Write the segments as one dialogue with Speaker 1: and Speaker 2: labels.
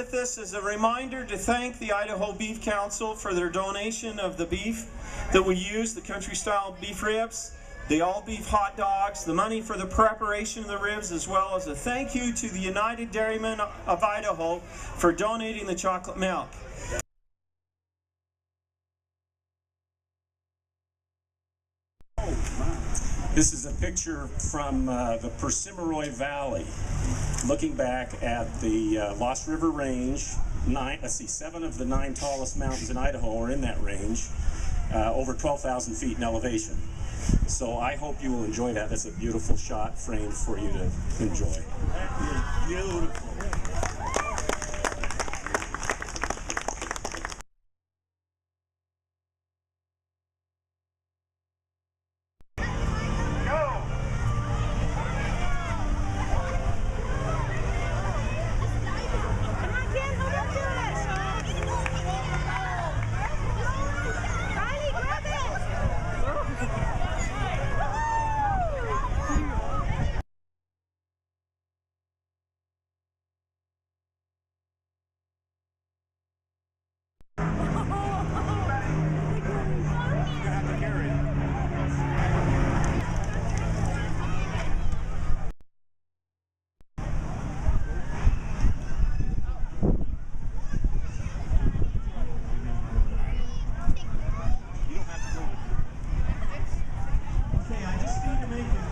Speaker 1: with this as a reminder to thank the Idaho Beef Council for their donation of the beef that we use, the country-style beef ribs, the all-beef hot dogs, the money for the preparation of the ribs, as well as a thank you to the United Dairymen of Idaho for donating the chocolate milk.
Speaker 2: This is a picture from the Persimmon Valley, looking back at the Lost River Range. 7 of the 9 tallest mountains in Idaho are in that range, over 12,000 feet in elevation. So I hope you will enjoy that. That's a beautiful shot framed for you to enjoy.
Speaker 1: That is beautiful.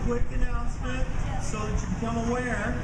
Speaker 1: Quick announcement so that you become aware.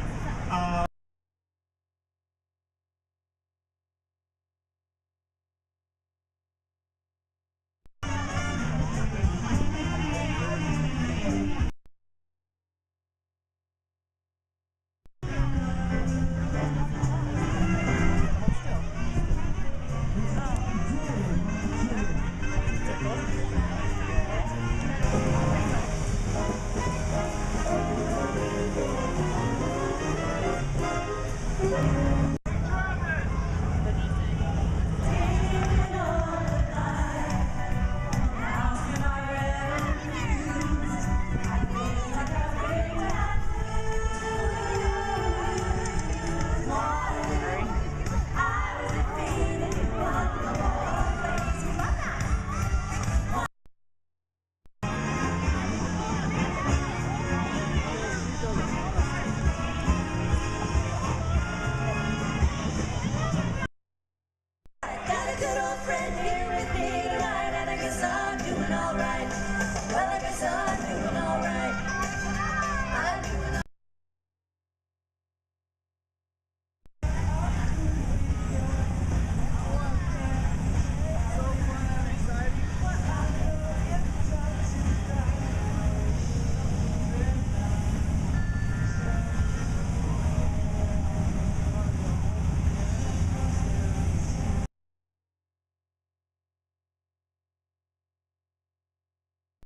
Speaker 3: Got a good old friend here.